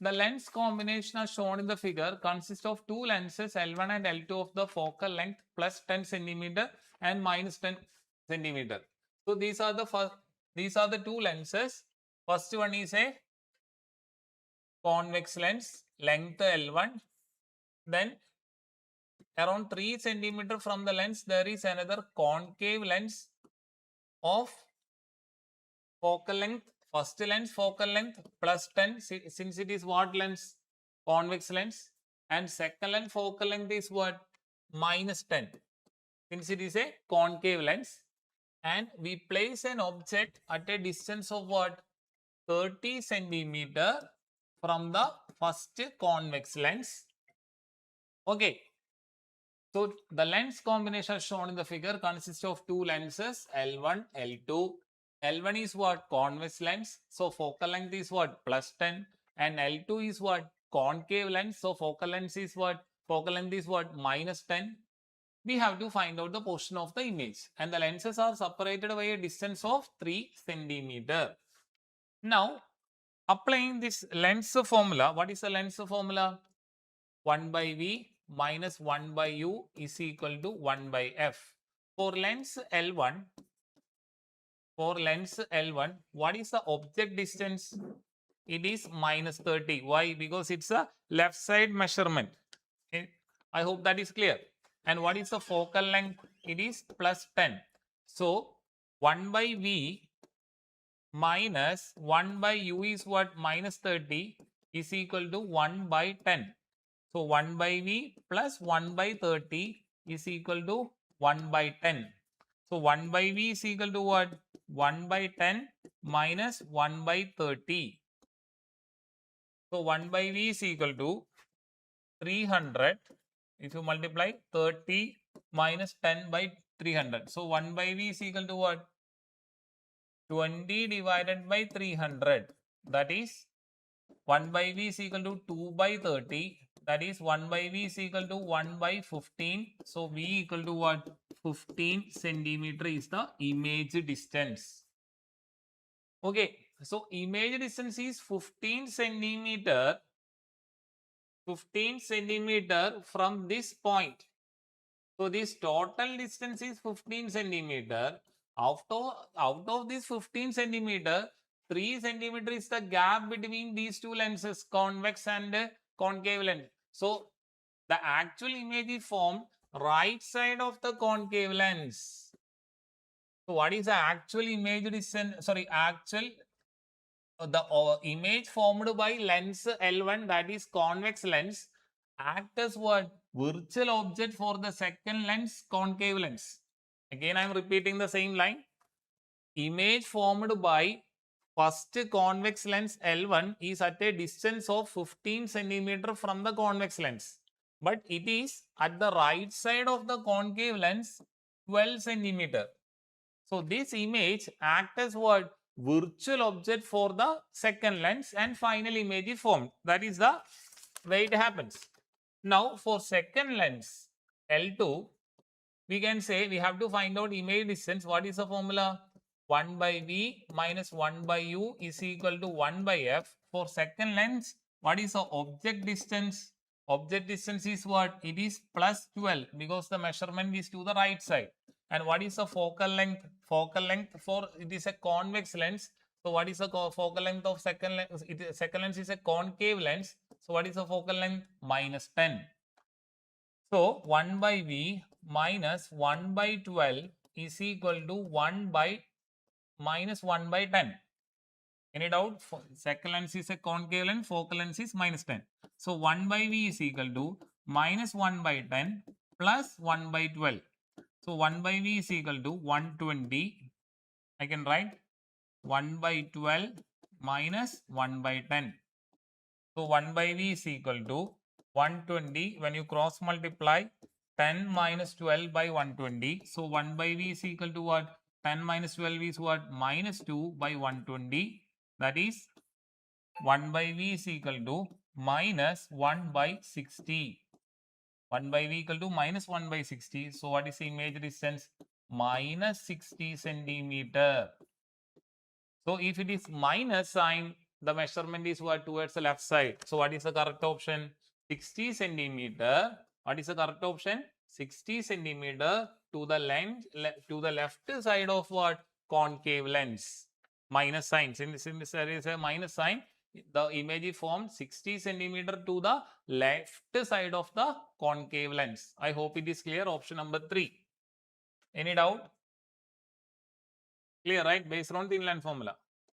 the lens combination as shown in the figure consists of two lenses L1 and L2 of the focal length plus 10 centimeter and minus 10 centimeter. So these are the two lenses. First one is a convex lens, length L1. Then around 3 centimeter from the lens there is another concave lens of focal length. First lens focal length plus 10 since it is what lens? Convex lens. And second lens focal length is what? Minus 10 since it is a concave lens. And we place an object at a distance of what? 30 centimeter from the first convex lens. Okay. So the lens combination shown in the figure consists of two lenses L1, L2. L1 is what? Convex lens. So focal length is what? Plus 10. And L2 is what? Concave lens. So focal length is what? Focal length is what? Minus 10. We have to find out the portion of the image. And the lenses are separated by a distance of 3 centimeter. Now, applying this lens formula, what is the lens formula? 1 by V minus 1 by U is equal to 1 by F. For lens L1, what is the object distance? It is minus 30. Why? Because it's a left side measurement. Okay. I hope that is clear. And what is the focal length? It is plus 10. So 1 by V minus 1 by U is what? Minus 30 is equal to 1 by 10. So 1 by V plus 1 by 30 is equal to 1 by 10. So 1 by V is equal to what? 1 by 10 minus 1 by 30. So 1 by V is equal to 300. If you multiply 30 minus 10 by 300. So 1 by V is equal to what? 20 divided by 300. That is 1 by V is equal to 2 by 30. That is 1 by V is equal to 1 by 15. So V equal to what? 15 centimeter is the image distance. Okay. So image distance is 15 centimeter. 15 centimeter from this point. So this total distance is 15 centimeter. Out of this 15 centimeter, 3 centimeter is the gap between these two lenses, convex and concave lens. So the actual image is formed right side of the concave lens. So what is the actual image distance? Sorry, the image formed by lens L1, that is convex lens, act as what? Virtual object for the second lens, concave lens. Again I am repeating the same line. Image formed by first convex lens L1 is at a distance of 15 centimeter from the convex lens, but it is at the right side of the concave lens 12 centimeter. So this image acts as what? Virtual object for the second lens, and final image is formed. That is the way it happens. Now for second lens L2, we can say we have to find out image distance. What is the formula? 1 by V minus 1 by U is equal to 1 by F. For second lens, what is the object distance? Object distance is what? It is plus 12 because the measurement is to the right side. And what is the focal length? Focal length for it is a convex lens. So what is the focal length of second lens? Second lens is a concave lens. So what is the focal length? Minus 10. So 1 by V minus 1 by 12 is equal to 1 by minus 1 by 10. Any doubt? Second lens is a concave lens, focal lens is minus 10. So 1 by V is equal to minus 1 by 10 plus 1 by 12. So 1 by V is equal to 120. I can write 1 by 12 minus 1 by 10. So 1 by V is equal to 120. When you cross multiply 10 minus 12 by 120. So 1 by V is equal to what? 10 minus 12 is what? Minus 2 by 120. That is 1 by V is equal to minus 1 by 60. 1 by V equal to minus 1 by 60. So what is the image distance? Minus 60 centimeter. So if it is minus sign, the measurement is what? Towards the left side. So what is the correct option? 60 centimeter. What is the correct option? 60 centimeter to the length, to the left side of what? Concave lens. Minus sign. Since there is a minus sign, the image is formed 60 centimeter to the left side of the concave lens. I hope it is clear. Option number 3. Any doubt? Clear, right? Based on thin line formula.